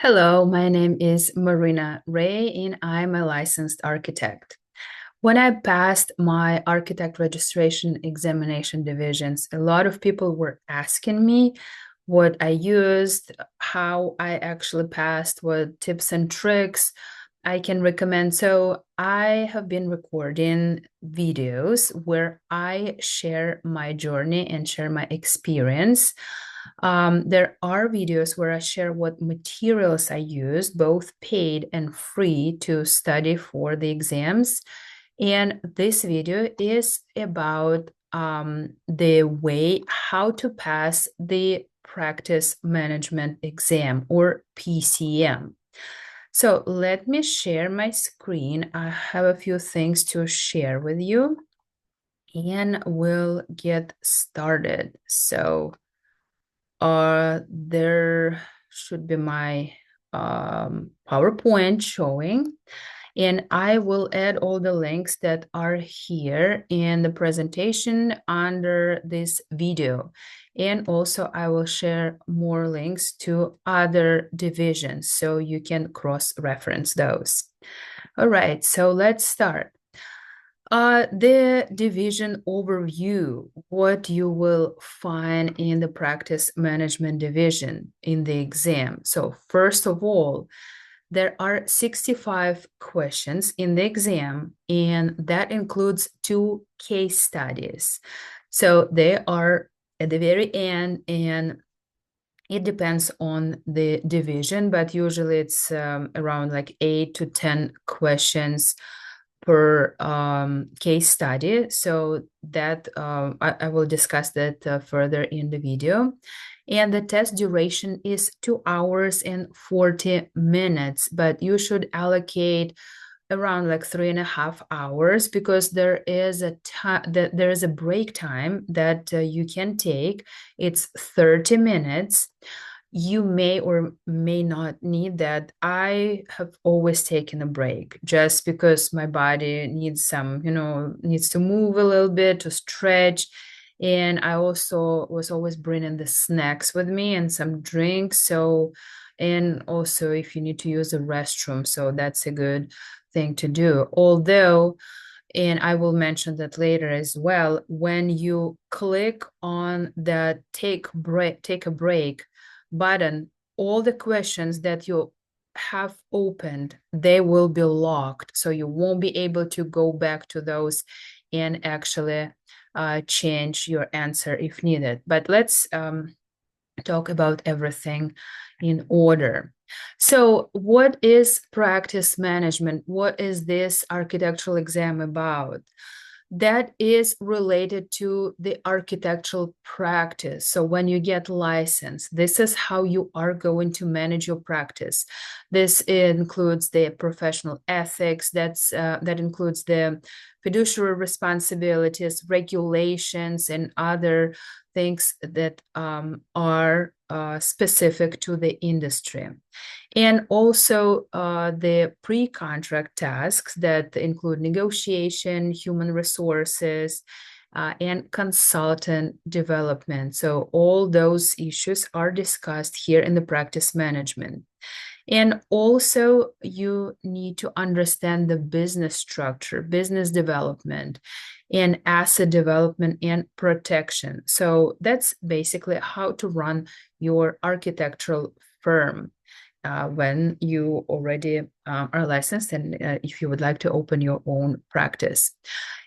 Hello, my name is Marina Ray, and I'm a licensed architect. When I passed my architect registration examination divisions, a lot of people were asking me what I used, how I actually passed, what tips and tricks I can recommend. So I have been recording videos where I share my journey and share my experience. There are videos where I share what materials I used, both paid and free, to study for the exams. And this video is about the way how to pass the practice management exam, or PcM. So let me share my screen. I have a few things to share with you and we'll get started. So there should be my PowerPoint showing, and I will add all the links that are here in the presentation under this video. And also I will share more links to other divisions so you can cross-reference those. All right, so let's start. The division overview, what you will find in the practice management division in the exam. So first of all, there are 65 questions in the exam, and that includes 2 case studies. So they are at the very end, and it depends on the division, but usually it's around like 8 to 10 questions per case study. So that I will discuss that further in the video. And the test duration is 2 hours and 40 minutes, but you should allocate around like 3.5 hours because there is a break time that you can take. It's 30 minutes. You may or may not need that. I have always taken a break just because my body needs some, needs to move a little bit, to stretch. And I also was always bringing the snacks with me and some drinks. So, and also if you need to use the restroom, so that's a good thing to do. Although, and I will mention that later as well, when you click on the take a break button, all the questions that you have opened, they will be locked. So you won't be able to go back to those and actually change your answer if needed. But let's talk about everything in order. So what is practice management? What is this architectural exam about? That is related to the architectural practice. So when you get licensed, this is how you are going to manage your practice. This includes the professional ethics, that includes the fiduciary responsibilities, regulations, and other things that are specific to the industry. And also the pre-contract tasks that include negotiation, human resources, and consultant development. So all those issues are discussed here in the practice management. And also you need to understand the business structure, business development, and asset development and protection. So that's basically how to run your architectural firm when you already are licensed and if you would like to open your own practice.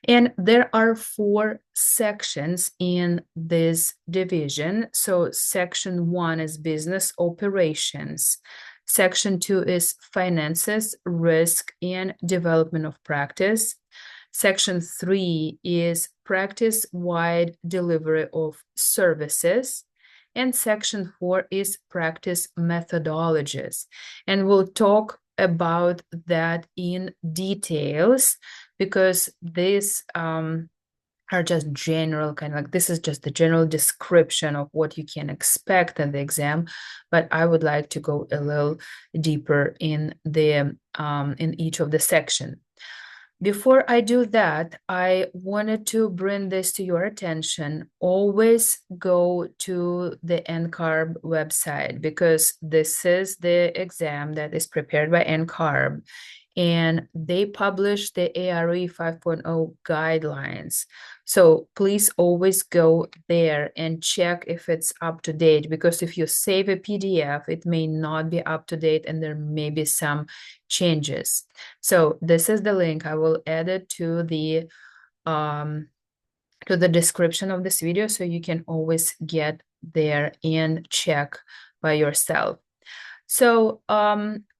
And there are 4 sections in this division. So section 1 is business operations. Section 2 is finances, risk, and development of practice. Section 3 is practice-wide delivery of services. And section 4 is practice methodologies. And we'll talk about that in details because these are just general, kind of like this is just the general description of what you can expect in the exam, but I would like to go a little deeper in the in each of the section. Before I do that, I wanted to bring this to your attention. Always go to the NCARB website because this is the exam that is prepared by NCARB, and they publish the ARE 5.0 guidelines. So please always go there and check if it's up to date, because if you save a PDF, it may not be up to date and there may be some changes. So this is the link. I will add it to the description of this video, so you can always get there and check by yourself. So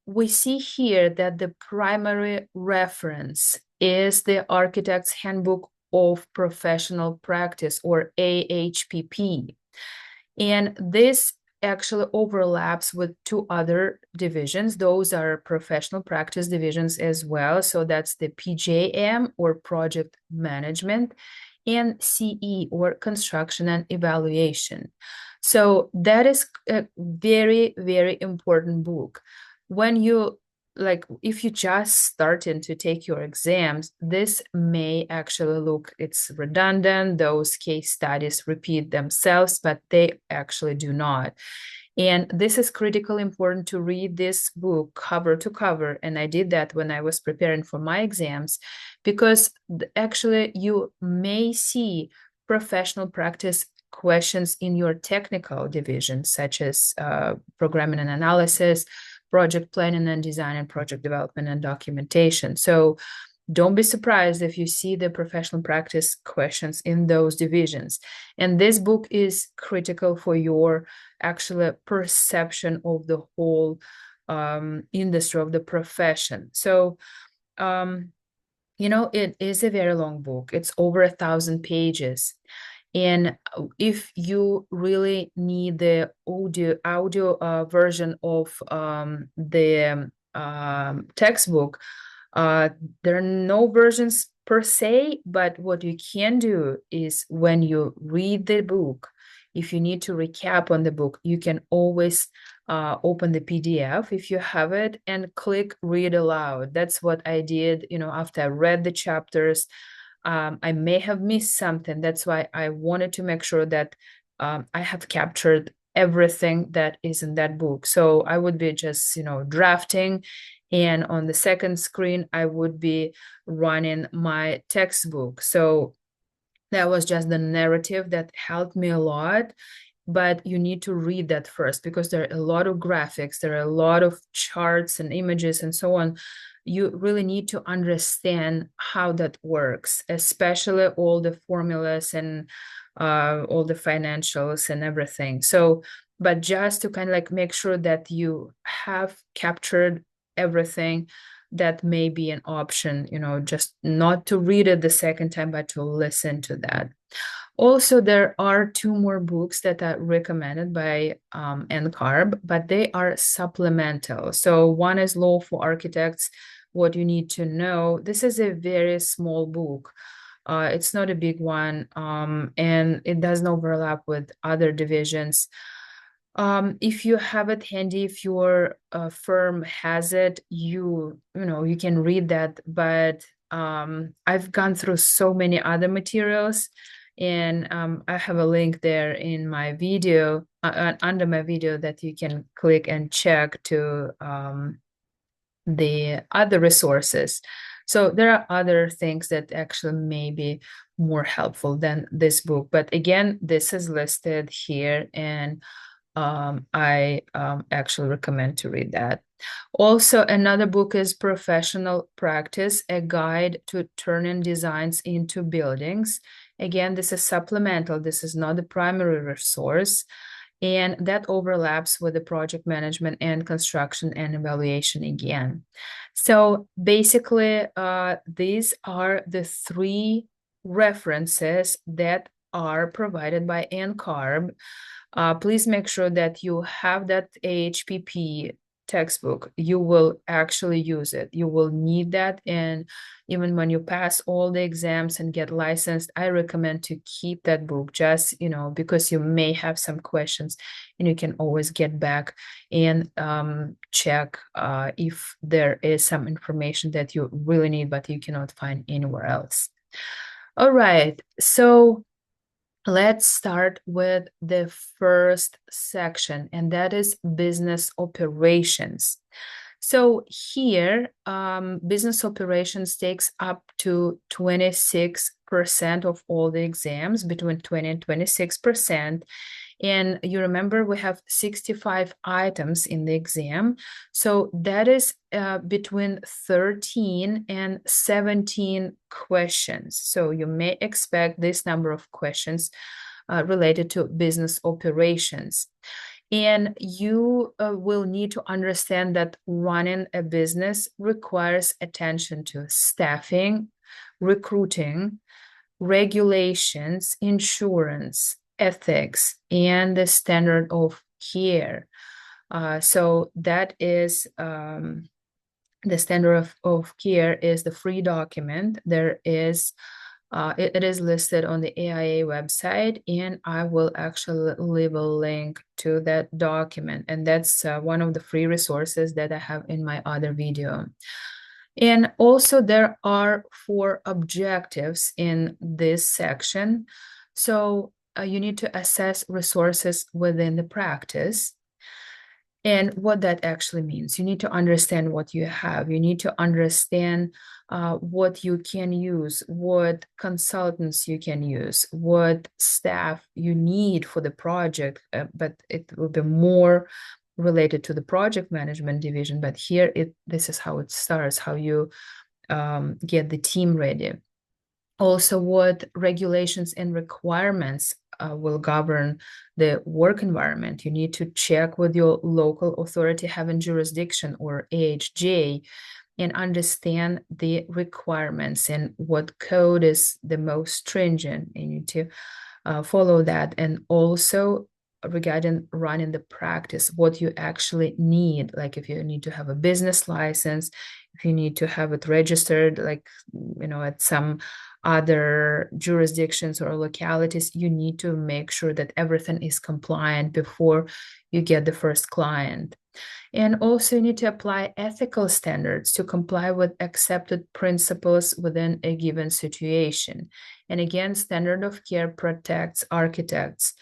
we see here that the primary reference is the Architect's Handbook of Professional Practice, or AHPP. And this actually overlaps with two other divisions. Those are professional practice divisions as well. So that's the PcM, or Project Management, and CE, or Construction and Evaluation. So that is a very, very important book. When you if you just starting to take your exams, this may actually look, it's redundant, those case studies repeat themselves, but they actually do not. And this is critically important to read this book cover to cover. And I did that when I was preparing for my exams, because actually you may see professional practice questions in your technical division, such as programming and analysis, project planning and design, and project development and documentation. So don't be surprised if you see the professional practice questions in those divisions. And this book is critical for your actual perception of the whole industry, of the profession. So, it is a very long book. It's over 1,000 pages. And if you really need the audio version of the textbook, there are no versions per se, but what you can do is, when you read the book, if you need to recap on the book, you can always open the PDF if you have it and click read aloud. That's what I did, after I read the chapters. I may have missed something. That's why I wanted to make sure that I have captured everything that is in that book. So I would be just, drafting, and on the second screen, I would be running my textbook. So that was just the narrative that helped me a lot. But you need to read that first, because there are a lot of graphics, there are a lot of charts and images and so on. You really need to understand how that works, especially all the formulas and all the financials and everything. So, but just to kind of make sure that you have captured everything, that may be an option, just not to read it the second time, but to listen to that. Also, there are two more books that are recommended by NCARB, but they are supplemental. So one is Law for Architects, What You Need to Know. This is a very small book. It's not a big one, and it doesn't overlap with other divisions. If you have it handy, if your firm has it, you can read that. But I've gone through so many other materials, and I have a link there in my video, under my video, that you can click and check to the other resources. So there are other things that actually may be more helpful than this book. But again, this is listed here, and I actually recommend to read that. Also, another book is Professional Practice, A Guide to Turning Designs into Buildings. Again, this is supplemental. This is not the primary resource. And that overlaps with the project management and construction and evaluation again. So basically, these are the three references that are provided by NCARB. Please make sure that you have that AHPP textbook. You will actually use it. You will need that. And even when you pass all the exams and get licensed, I recommend to keep that book, just, because you may have some questions, and you can always get back and check if there is some information that you really need, but you cannot find anywhere else. All right, so let's start with the first section, and that is business operations. So here, business operations takes up to 26% of all the exams, between 20 and 26%. And you remember we have 65 items in the exam. So that is between 13 and 17 questions. So you may expect this number of questions related to business operations. And you will need to understand that running a business requires attention to staffing, recruiting, regulations, insurance, ethics, and the standard of care. So that is the standard of care is the free document. There is it is listed on the AIA website, and I will actually leave a link to that document. And that's one of the free resources that I have in my other video. And also there are 4 objectives in this section. So you need to assess resources within the practice. And what that actually means, you need to understand what you have. You need to understand what you can use, what consultants you can use, what staff you need for the project, but it will be more related to the project management division. But here, this is how it starts, how you get the team ready. Also, what regulations and requirements will govern the work environment. You need to check with your local authority having jurisdiction, or AHJ, and understand the requirements and what code is the most stringent. You need to follow that. And also regarding running the practice, what you actually need, like if you need to have a business license, if you need to have it registered, like, at some other jurisdictions or localities, you need to make sure that everything is compliant before you get the first client. And also you need to apply ethical standards to comply with accepted principles within a given situation. And again, standard of care protects architects.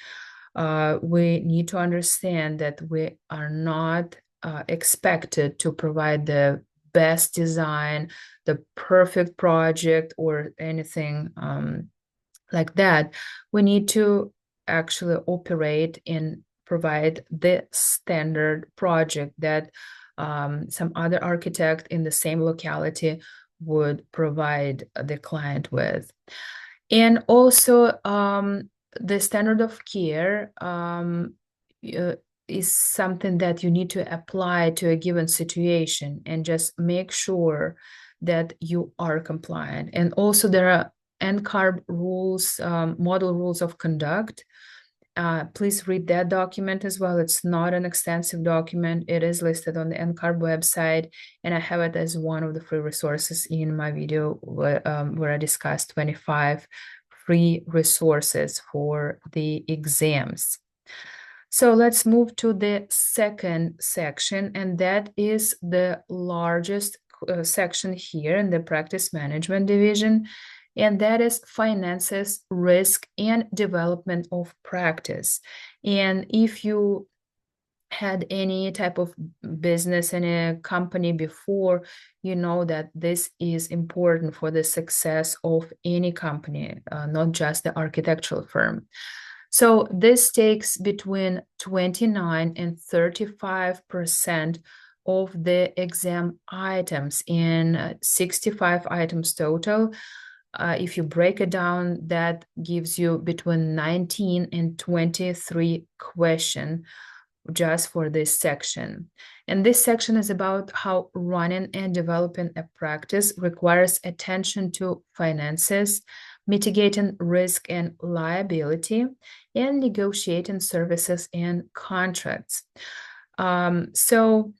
We need to understand that we are not expected to provide the best design, the perfect project, or anything like that. We need to actually operate and provide the standard project that some other architect in the same locality would provide the client with. And also the standard of care is something that you need to apply to a given situation, and just make sure that you are compliant. And also there are NCARB rules, model rules of conduct. Please read that document as well. It's not an extensive document. It is listed on the NCARB website, and I have it as one of the free resources in my video where I discussed 25 free resources for the exams. So let's move to the second section, and that is the largest section here in the practice management division, and that is finances, risk, and development of practice. And if you had any type of business in a company before, you know that this is important for the success of any company, not just the architectural firm. So this takes between 29 and 35% of the exam items, in 65 items total. If you break it down, that gives you between 19 and 23 questions just for this section. And this section is about how running and developing a practice requires attention to finances, mitigating risk and liability, and negotiating services and contracts. So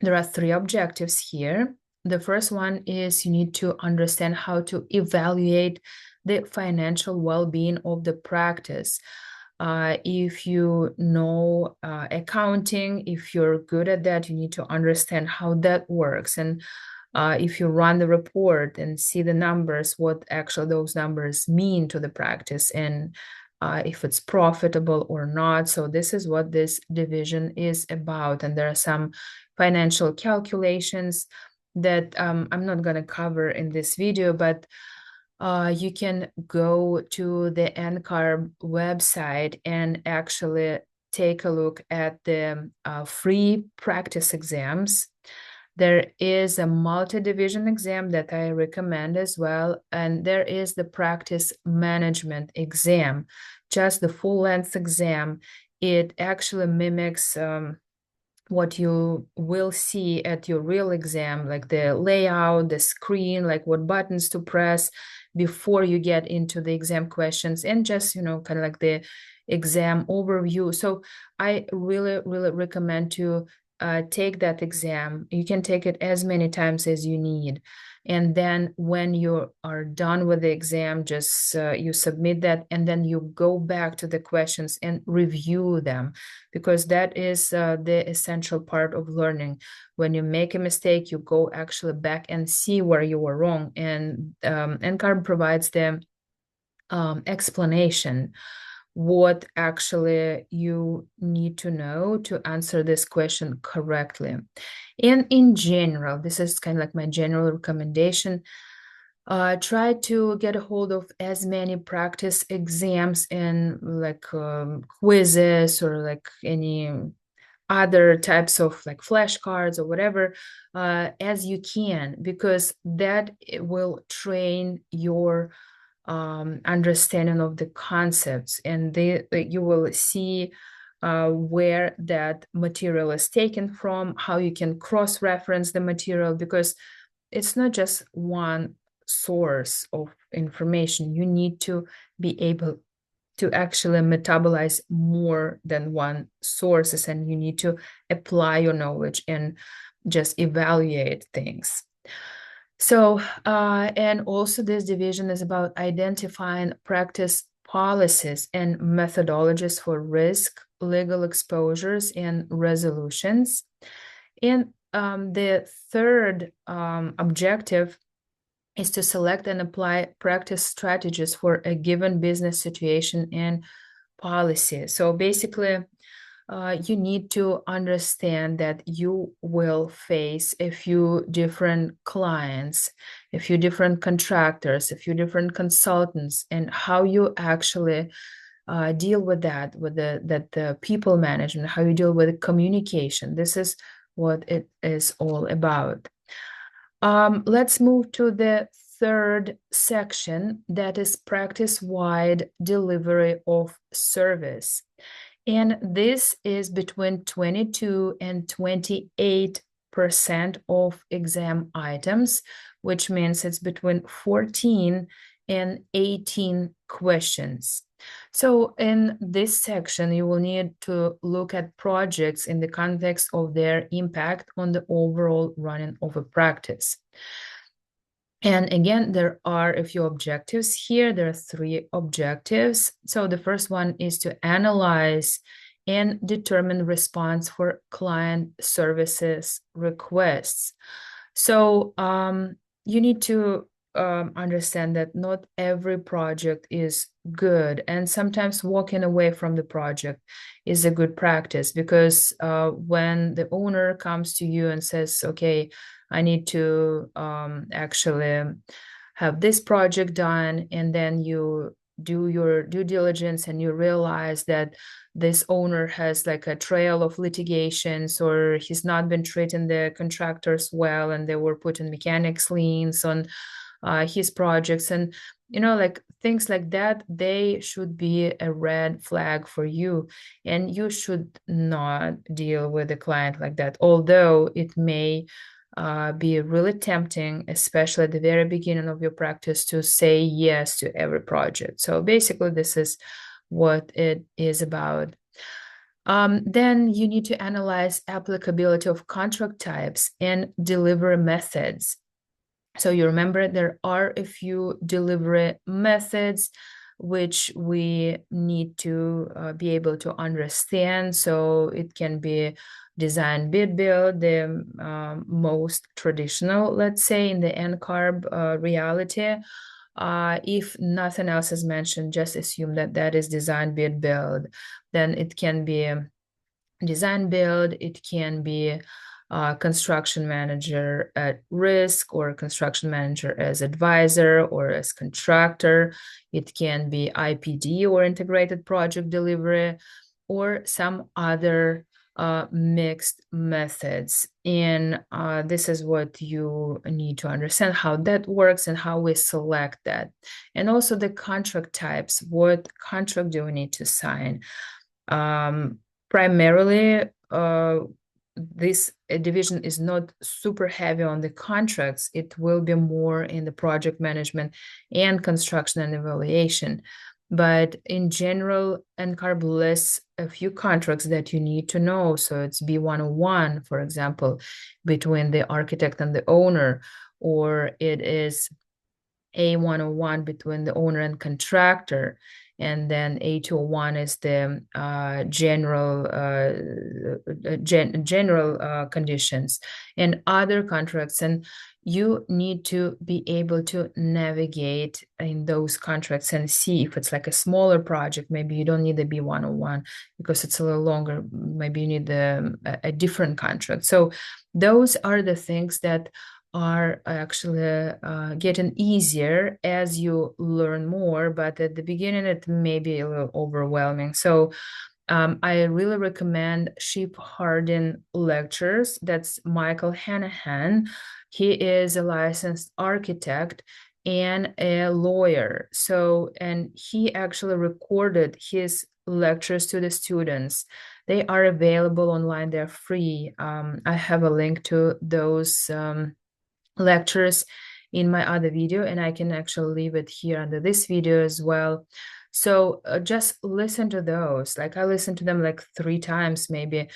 there are three objectives here. The first one is you need to understand how to evaluate the financial well-being of the practice. If you know accounting, if you're good at that, you need to understand how that works. And if you run the report and see the numbers, what actually those numbers mean to the practice, and if it's profitable or not. So this is what this division is about. And there are some financial calculations that I'm not going to cover in this video, but you can go to the NCARB website and actually take a look at the free practice exams. There is a multi-division exam that I recommend as well, and there is the practice management exam, just the full-length exam. It actually mimics what you will see at your real exam, like the layout, the screen, like what buttons to press before you get into the exam questions, and just, kind of like the exam overview. So I really, really recommend to take that exam. You can take it as many times as you need. And then when you are done with the exam, just you submit that, and then you go back to the questions and review them, because that is the essential part of learning. When you make a mistake, you go actually back and see where you were wrong. And NCARB provides the explanation what actually you need to know to answer this question correctly. And in general, this is kind of like my general recommendation. Try to get a hold of as many practice exams and like quizzes or like any other types of like flashcards or whatever as you can, because that will train your understanding of the concepts, and you will see where that material is taken from, how you can cross-reference the material, because it's not just one source of information. You need to be able to actually metabolize more than one sources, and you need to apply your knowledge and just evaluate things. So, and also this division is about identifying practice policies and methodologies for risk, legal exposures, and resolutions. And the third objective is to select and apply practice strategies for a given business situation and policy. So basically, you need to understand that you will face a few different clients, a few different contractors, a few different consultants, and how you actually deal with that, with the people management, how you deal with the communication. This is what it is all about. Let's move to the third section, that is practice-wide delivery of service. And this is between 22 and 28% of exam items, which means it's between 14 and 18 questions. So in this section, you will need to look at projects in the context of their impact on the overall running of a practice. And again, there are a few objectives here. There are three objectives. So the first one is to analyze and determine response for client services requests. So you need to understand that not every project is good, and sometimes walking away from the project is a good practice, because when the owner comes to you and says, okay, I need to actually have this project done, and then you do your due diligence and you realize that this owner has like a trail of litigations, or he's not been treating the contractors well, and they were putting mechanics liens on his projects, and like things like that, they should be a red flag for you, and you should not deal with a client like that, although it may be really tempting, especially at the very beginning of your practice, to say yes to every project. So basically, this is what it is about. Then you need to analyze applicability of contract types and delivery methods. So you remember there are a few delivery methods which we need to be able to understand. So it can be design, bid, build, the most traditional, let's say, in the NCARB reality. If nothing else is mentioned, just assume that that is design, bid, build. Then it can be design build, it can be construction manager at risk or construction manager as advisor or as contractor. It can be IPD or integrated project delivery or some other mixed methods. And this is what you need to understand how that works and how we select that. And also the contract types, what contract do we need to sign? Primarily, this division is not super heavy on the contracts. It will be more in the project management and construction and evaluation. But in general, NCARB lists a few contracts that you need to know. So it's B101, for example, between the architect and the owner, or it is A101 between the owner and contractor, and then A201 is the general conditions and other contracts. And you need to be able to navigate in those contracts and see if it's like a smaller project, maybe you don't need the B101 because it's a little longer, maybe you need a different contract. So those are the things that are actually getting easier as you learn more, but at the beginning it may be a little overwhelming. So I really recommend Ship Hardin lectures. That's Michael Hanahan. He is a licensed architect and a lawyer. So, and he actually recorded his lectures to the students. They are available online, they're free. I have a link to those lectures in my other video, and I can actually leave it here under this video as well. So just listen to those. Like I listened to them like 3 times maybe.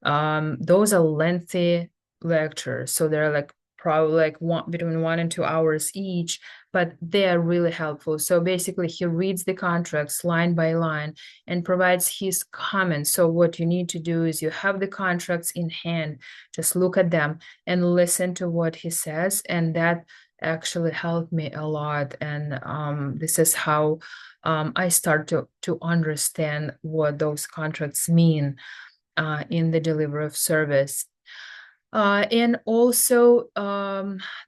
Those are lengthy lectures, so they're like probably like between 1 and 2 hours each, but they are really helpful. So basically he reads the contracts line by line and provides his comments. So what you need to do is you have the contracts in hand, just look at them and listen to what he says, and that actually helped me a lot. And this is how I start to understand what those contracts mean in the delivery of service. And also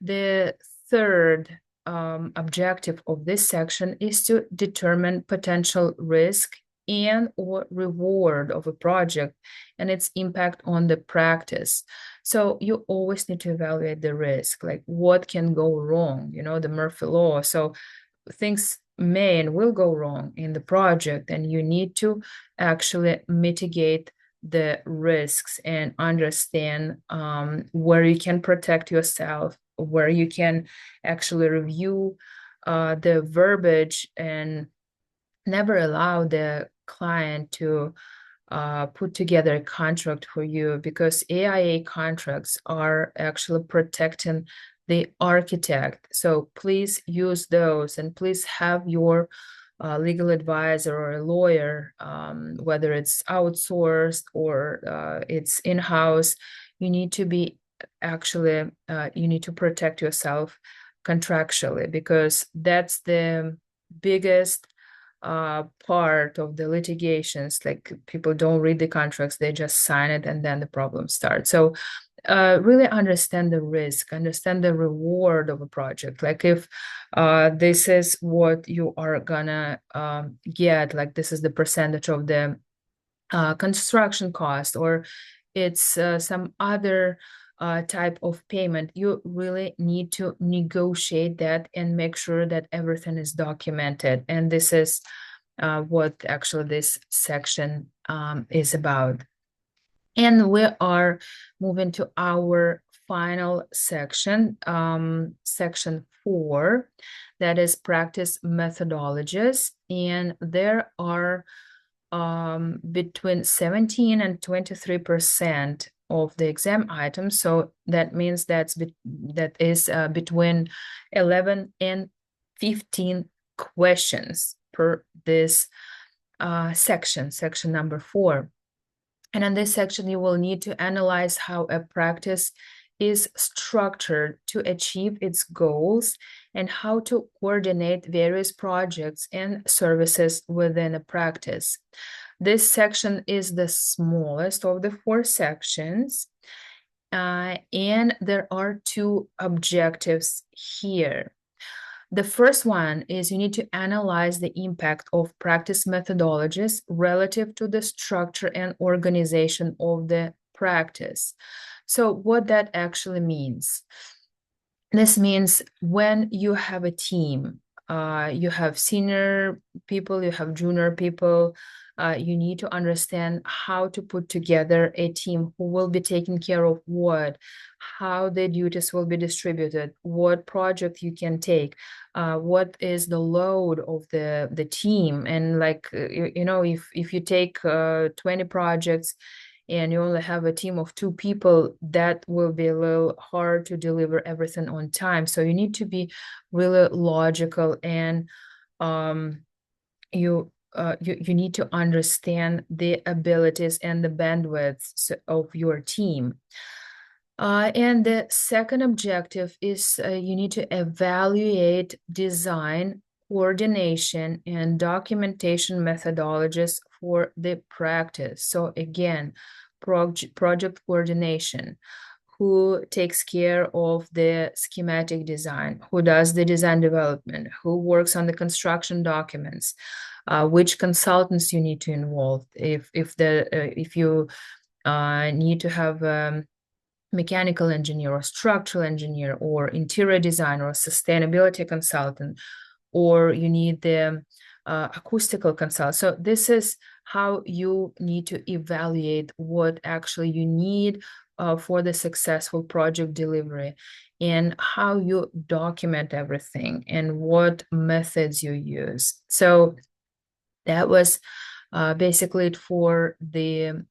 the third objective of this section is to determine potential risk and or reward of a project and its impact on the practice. So you always need to evaluate the risk, like what can go wrong, you know, the Murphy Law. So things may and will go wrong in the project, and you need to actually mitigate the risks and understand where you can protect yourself, where you can actually review the verbiage and never allow the client to put together a contract for you, because AIA contracts are actually protecting the architect. So please use those, and please have your legal advisor or a lawyer, whether it's outsourced or it's in-house. You need to be actually, you need to protect yourself contractually, because that's the biggest part of the litigations. Like people don't read the contracts, they just sign it, and then the problem starts. So really understand the risk, understand the reward of a project. Like if this is what you are gonna get, like this is the percentage of the construction cost, or it's some other type of payment, you really need to negotiate that and make sure that everything is documented. And this is what actually this section is about. And we are moving to our final section, section 4, that is practice methodologies. And there are between 17 and 23% of the exam items. So that means that is between 11 and 15 questions per this section number 4. And in this section, you will need to analyze how a practice is structured to achieve its goals and how to coordinate various projects and services within a practice. This section is the smallest of the 4 sections, and there are 2 objectives here. The first one is you need to analyze the impact of practice methodologies relative to the structure and organization of the practice. So what that actually means? This means when you have a team, you have senior people, you have junior people, you need to understand how to put together a team who will be taking care of what, how the duties will be distributed, what project you can take, what is the load of the team. And like, you know, if you take 20 projects and you only have a team of 2 people, that will be a little hard to deliver everything on time. So you need to be really logical, and you need to understand the abilities and the bandwidths of your team. And the second objective is you need to evaluate design, coordination, and documentation methodologies for the practice. So again, project coordination. Who takes care of the schematic design, who does the design development, who works on the construction documents, which consultants you need to involve. If you need to have mechanical engineer or structural engineer or interior designer or sustainability consultant, or you need the acoustical consultant. So this is how you need to evaluate what actually you need for the successful project delivery, and how you document everything and what methods you use. So that was basically it for the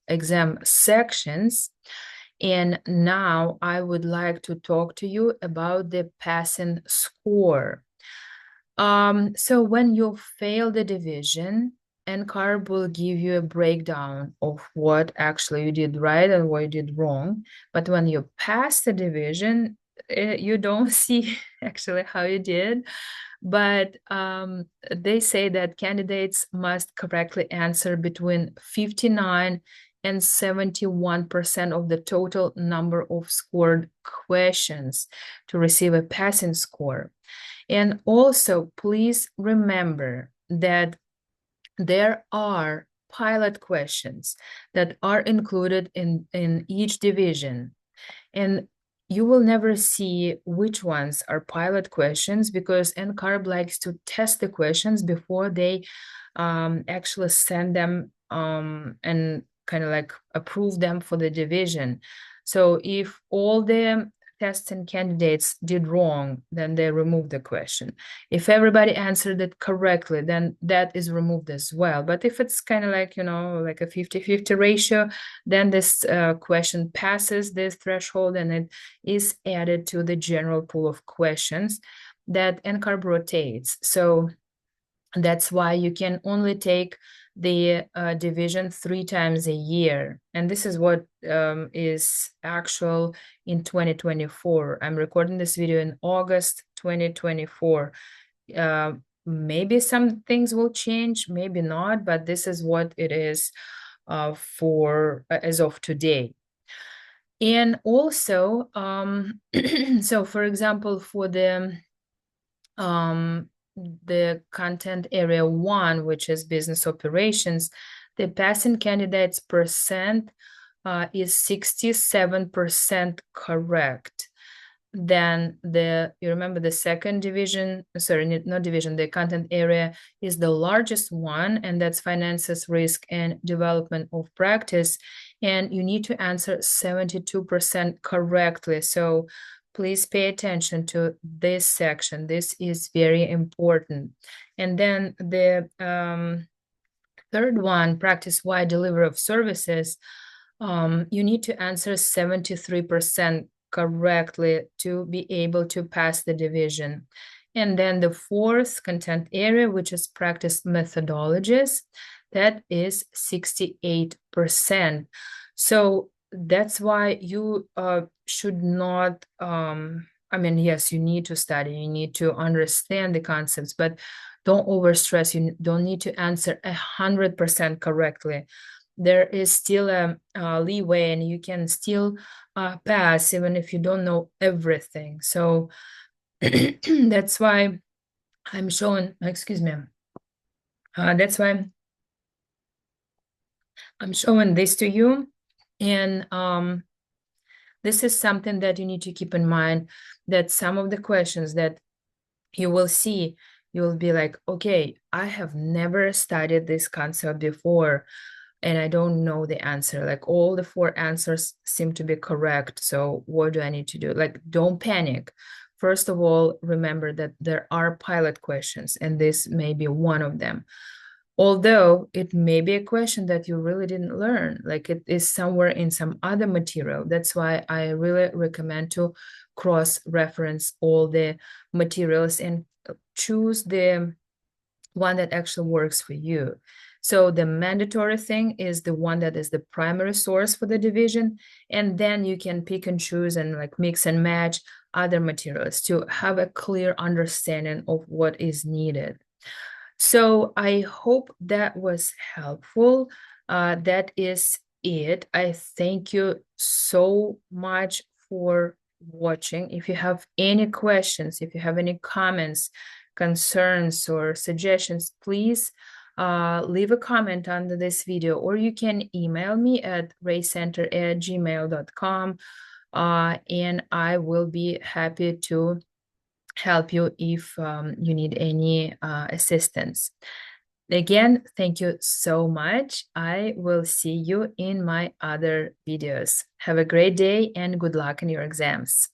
exam sections. And now I would like to talk to you about the passing score. So when you fail the division, NCARB will give you a breakdown of what actually you did right and what you did wrong. But when you pass the division, you don't see actually how you did. But they say that candidates must correctly answer between 59 and 71% of the total number of scored questions to receive a passing score. And also, please remember that there are pilot questions that are included in each division. And you will never see which ones are pilot questions, because NCARB likes to test the questions before they actually send them and kind of like approve them for the division. So if all the testing candidates did wrong, then they remove the question. If everybody answered it correctly, then that is removed as well. But if it's kind of like, you know, like a 50-50 ratio, then this question passes this threshold and it is added to the general pool of questions that NCARB rotates. So that's why you can only take the division 3 times a year. And this is what is actual in 2024. I'm recording this video in August 2024. Maybe some things will change, maybe not, but this is what it is for as of today. And also, so for example, for the content area 1, which is business operations, the passing candidates percent is 67% correct. Then you remember the second division, sorry, not division, the content area is the largest one, and that's finances, risk, and development of practice. And you need to answer 72% correctly. So please pay attention to this section. This is very important. And then the Third one, practice-wide delivery of services. You need to answer 73% correctly to be able to pass the division. And then the fourth content area, which is practice methodologies, that is 68%. So that's why you should not, I mean, yes, you need to study, you need to understand the concepts, but don't overstress. You don't need to answer 100% correctly. There is still a leeway, and you can still pass even if you don't know everything. So that's why I'm showing, excuse me, that's why I'm showing this to you. And this is something that you need to keep in mind, that some of the questions that you will see, you'll be like, okay, I have never studied this concept before, and I don't know the answer. Like all the four answers seem to be correct. So what do I need to do? Like, don't panic. First of all, remember that there are pilot questions, and this may be one of them. Although it may be a question that you really didn't learn, like it is somewhere in some other material. That's why I really recommend to cross-reference all the materials and choose the one that actually works for you. So the mandatory thing is the one that is the primary source for the division, and then you can pick and choose and like mix and match other materials to have a clear understanding of what is needed. So I hope that was helpful. That is it. I thank you so much for watching. If you have any questions, if you have any comments, concerns, or suggestions, please leave a comment under this video, or you can email me at raycenter@gmail.com, and I will be happy to help you if you need any assistance. Again, thank you so much. I will see you in my other videos. Have a great day and good luck in your exams.